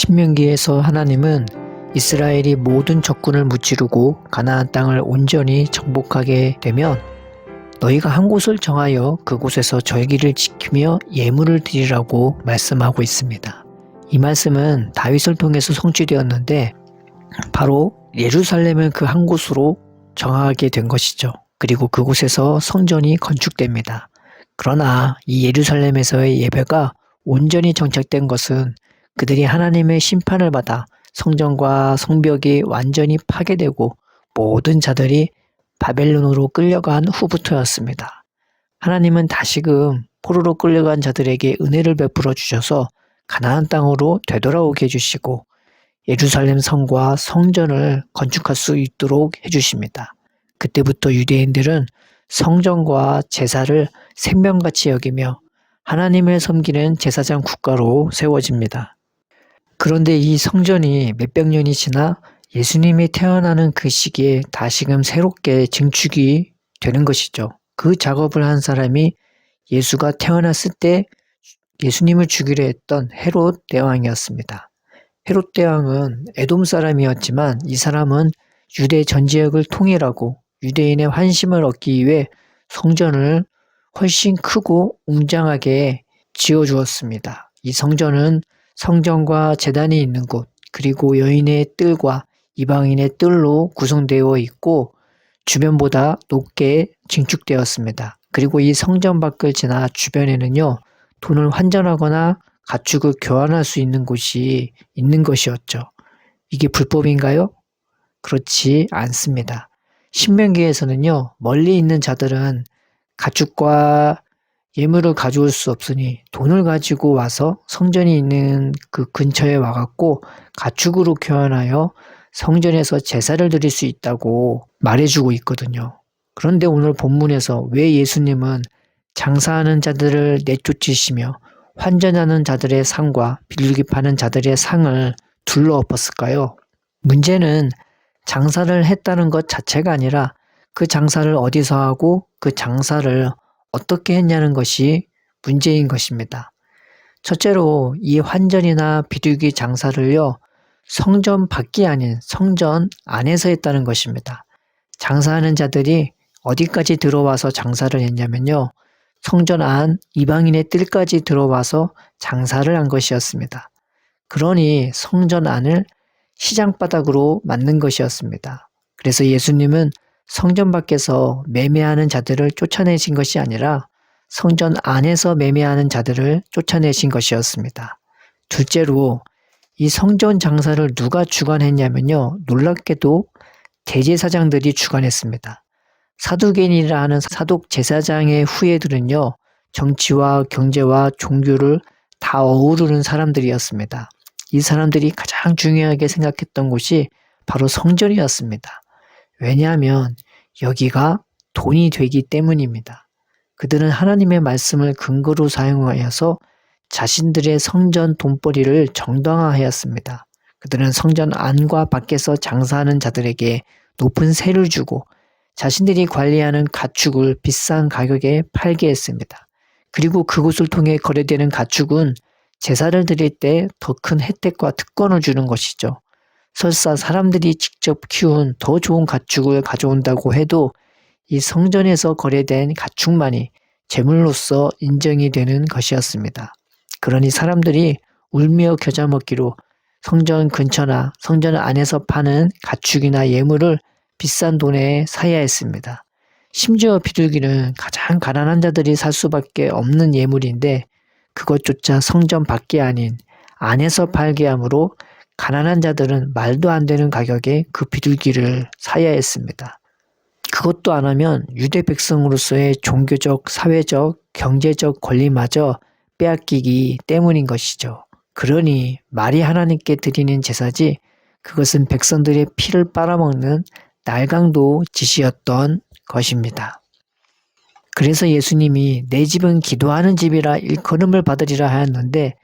신명기에서 하나님은 이스라엘이 모든 적군을 무찌르고 가나안 땅을 온전히 정복하게 되면 너희가 한 곳을 정하여 그곳에서 절기를 지키며 예물을 드리라고 말씀하고 있습니다. 이 말씀은 다윗을 통해서 성취되었는데 바로 예루살렘을 그 한 곳으로 정하게 된 것이죠. 그리고 그곳에서 성전이 건축됩니다. 그러나 이 예루살렘에서의 예배가 온전히 정착된 것은 그들이 하나님의 심판을 받아 성전과 성벽이 완전히 파괴되고 모든 자들이 바벨론으로 끌려간 후부터였습니다. 하나님은 다시금 포로로 끌려간 자들에게 은혜를 베풀어 주셔서 가나안 땅으로 되돌아오게 해주시고 예루살렘 성과 성전을 건축할 수 있도록 해주십니다. 그때부터 유대인들은 성전과 제사를 생명같이 여기며 하나님을 섬기는 제사장 국가로 세워집니다. 그런데 이 성전이 몇백 년이 지나 예수님이 태어나는 그 시기에 다시금 새롭게 증축이 되는 것이죠. 그 작업을 한 사람이 예수가 태어났을 때 예수님을 죽이려 했던 헤롯 대왕이었습니다. 헤롯 대왕은 에돔 사람이었지만 이 사람은 유대 전 지역을 통일하고 유대인의 환심을 얻기 위해 성전을 훨씬 크고 웅장하게 지어주었습니다. 이 성전은 성전과 제단이 있는 곳, 그리고 여인의 뜰과 이방인의 뜰로 구성되어 있고 주변보다 높게 증축되었습니다. 그리고 이 성전 밖을 지나 주변에는요, 돈을 환전하거나 가축을 교환할 수 있는 곳이 있는 것이었죠. 이게 불법인가요? 그렇지 않습니다. 신명기에서는요, 멀리 있는 자들은 가축과 예물을 가져올 수 없으니 돈을 가지고 와서 성전이 있는 그 근처에 와갖고 가축으로 교환하여 성전에서 제사를 드릴 수 있다고 말해주고 있거든요. 그런데 오늘 본문에서 왜 예수님은 장사하는 자들을 내쫓으시며 환전하는 자들의 상과 비둘기 파는 자들의 상을 둘러엎었을까요? 문제는 장사를 했다는 것 자체가 아니라 그 장사를 어디서 하고 그 장사를 어떻게 했냐는 것이 문제인 것입니다. 첫째로 이 환전이나 비둘기 장사를요, 성전 밖이 아닌 성전 안에서 했다는 것입니다. 장사하는 자들이 어디까지 들어와서 장사를 했냐면요, 성전 안 이방인의 뜰까지 들어와서 장사를 한 것이었습니다. 그러니 성전 안을 시장바닥으로 만든 것이었습니다. 그래서 예수님은 성전 밖에서 매매하는 자들을 쫓아내신 것이 아니라 성전 안에서 매매하는 자들을 쫓아내신 것이었습니다. 둘째로 이 성전 장사를 누가 주관했냐면요, 놀랍게도 대제사장들이 주관했습니다. 사두개인이라 하는 사독 제사장의 후예들은요, 정치와 경제와 종교를 다 어우르는 사람들이었습니다. 이 사람들이 가장 중요하게 생각했던 곳이 바로 성전이었습니다. 왜냐하면 여기가 돈이 되기 때문입니다. 그들은 하나님의 말씀을 근거로 사용하여서 자신들의 성전 돈벌이를 정당화하였습니다. 그들은 성전 안과 밖에서 장사하는 자들에게 높은 세를 주고 자신들이 관리하는 가축을 비싼 가격에 팔게 했습니다. 그리고 그곳을 통해 거래되는 가축은 제사를 드릴 때 더 큰 혜택과 특권을 주는 것이죠. 설사 사람들이 직접 키운 더 좋은 가축을 가져온다고 해도 이 성전에서 거래된 가축만이 제물로서 인정이 되는 것이었습니다. 그러니 사람들이 울며 겨자 먹기로 성전 근처나 성전 안에서 파는 가축이나 예물을 비싼 돈에 사야 했습니다. 심지어 비둘기는 가장 가난한 자들이 살 수밖에 없는 예물인데 그것조차 성전 밖이 아닌 안에서 팔게 하므로 가난한 자들은 말도 안 되는 가격에 그 비둘기를 사야 했습니다. 그것도 안 하면 유대 백성으로서의 종교적, 사회적, 경제적 권리마저 빼앗기기 때문인 것이죠. 그러니 말이 하나님께 드리는 제사지 그것은 백성들의 피를 빨아먹는 날강도 짓이었던 것입니다. 그래서 예수님이 내 집은 기도하는 집이라 일컬음을 받으리라 하였는데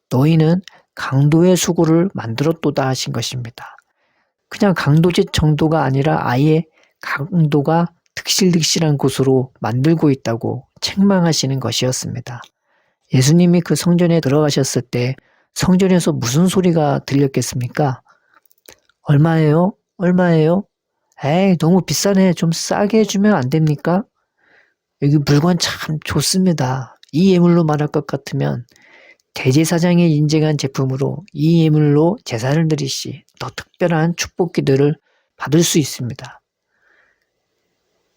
너희는 강도의 수고를 만들었도다 하신 것입니다. 그냥 강도짓 정도가 아니라 아예 강도가 득실득실한 곳으로 만들고 있다고 책망하시는 것이었습니다. 예수님이 그 성전에 들어가셨을 때 성전에서 무슨 소리가 들렸겠습니까? 얼마예요? 얼마예요? 에이, 너무 비싸네. 좀 싸게 해주면 안 됩니까? 여기 물건 참 좋습니다. 이 예물로 말할 것 같으면 대제사장이 인증한 제품으로 이 예물로 제사를 드리시 더 특별한 축복 기도를 받을 수 있습니다.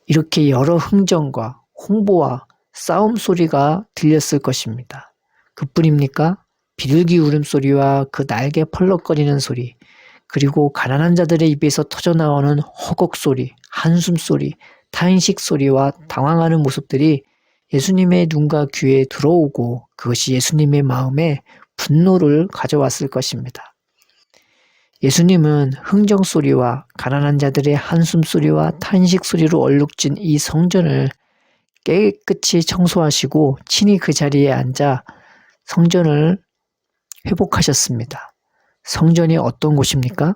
이렇게 여러 흥정과 홍보와 싸움 소리가 들렸을 것입니다. 그뿐입니까? 비둘기 울음소리와 그 날개 펄럭거리는 소리, 그리고 가난한 자들의 입에서 터져나오는 허걱 소리, 한숨 소리, 탄식 소리와 당황하는 모습들이 예수님의 눈과 귀에 들어오고 그것이 예수님의 마음에 분노를 가져왔을 것입니다. 예수님은 흥정 소리와 가난한 자들의 한숨 소리와 탄식 소리로 얼룩진 이 성전을 깨끗이 청소하시고 친히 그 자리에 앉아 성전을 회복하셨습니다. 성전이 어떤 곳입니까?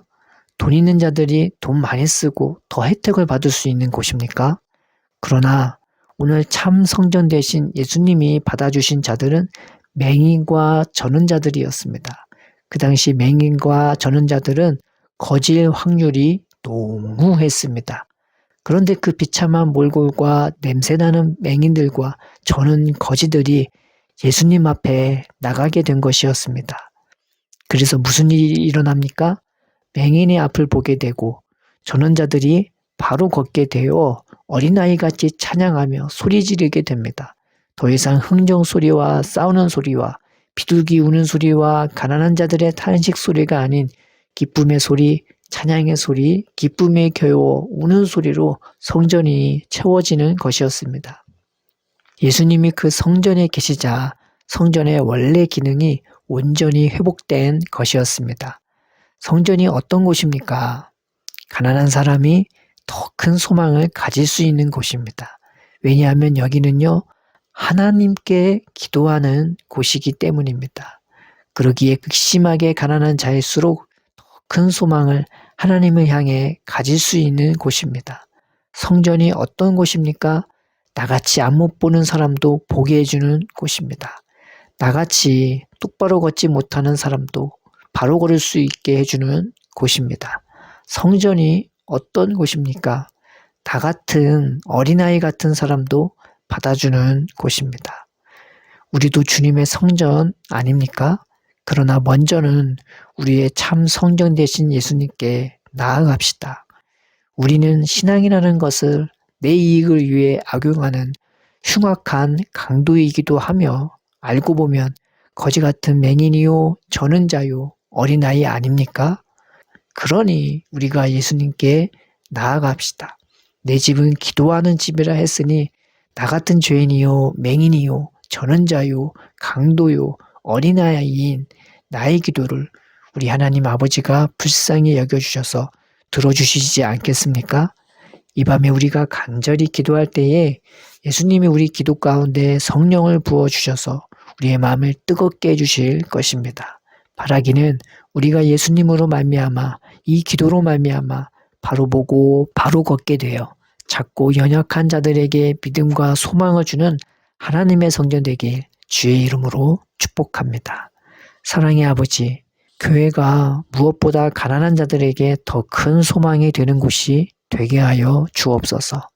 돈 있는 자들이 돈 많이 쓰고 더 혜택을 받을 수 있는 곳입니까? 그러나 오늘 참 성전 대신 예수님이 받아주신 자들은 맹인과 전원자들이었습니다. 그 당시 맹인과 전원자들은 거질 확률이 농후했습니다. 그런데 그 비참한 몰골과 냄새나는 맹인들과 전원 거지들이 예수님 앞에 나가게 된 것이었습니다. 그래서 무슨 일이 일어납니까? 맹인의 앞을 보게 되고 전원자들이 바로 걷게 되어 어린아이같이 찬양하며 소리 지르게 됩니다. 더 이상 흥정 소리와 싸우는 소리와 비둘기 우는 소리와 가난한 자들의 탄식 소리가 아닌 기쁨의 소리, 찬양의 소리, 기쁨에 겨워 우는 소리로 성전이 채워지는 것이었습니다. 예수님이 그 성전에 계시자 성전의 원래 기능이 온전히 회복된 것이었습니다. 성전이 어떤 곳입니까? 가난한 사람이 더 큰 소망을 가질 수 있는 곳입니다. 왜냐하면 여기는요, 하나님께 기도하는 곳이기 때문입니다. 그러기에 극심하게 가난한 자일수록 더 큰 소망을 하나님을 향해 가질 수 있는 곳입니다. 성전이 어떤 곳입니까? 나같이 안못 보는 사람도 보게 해주는 곳입니다. 나같이 똑바로 걷지 못하는 사람도 바로 걸을 수 있게 해주는 곳입니다. 성전이 어떤 곳입니까? 나 같은 어린아이 같은 사람도 받아주는 곳입니다. 우리도 주님의 성전 아닙니까? 그러나 먼저는 우리의 참 성전 되신 예수님께 나아갑시다. 우리는 신앙이라는 것을 내 이익을 위해 악용하는 흉악한 강도이기도 하며 알고 보면 거지 같은 맹인이요 전은자요 어린아이 아닙니까? 그러니 우리가 예수님께 나아갑시다. 내 집은 기도하는 집이라 했으니 나 같은 죄인이요 맹인이요 전은자요 강도요 어린아이인 나의 기도를 우리 하나님 아버지가 불쌍히 여겨주셔서 들어주시지 않겠습니까? 이 밤에 우리가 간절히 기도할 때에 예수님이 우리 기도 가운데 성령을 부어주셔서 우리의 마음을 뜨겁게 해주실 것입니다. 바라기는 우리가 예수님으로 말미암아 이 기도로 말미암아 바로 보고 바로 걷게 되어 작고 연약한 자들에게 믿음과 소망을 주는 하나님의 성전 되길 주의 이름으로 축복합니다. 사랑의 아버지, 교회가 무엇보다 가난한 자들에게 더 큰 소망이 되는 곳이 되게 하여 주옵소서.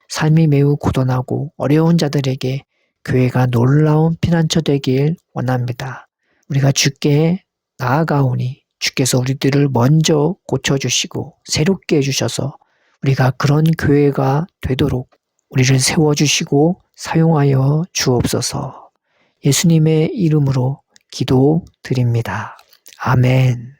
삶이 매우 고단하고 어려운 자들에게 교회가 놀라운 피난처 되길 원합니다. 우리가 주께 나아가오니 주께서 우리들을 먼저 고쳐주시고 새롭게 해주셔서 우리가 그런 교회가 되도록 우리를 세워주시고 사용하여 주옵소서. 예수님의 이름으로 기도드립니다. 아멘.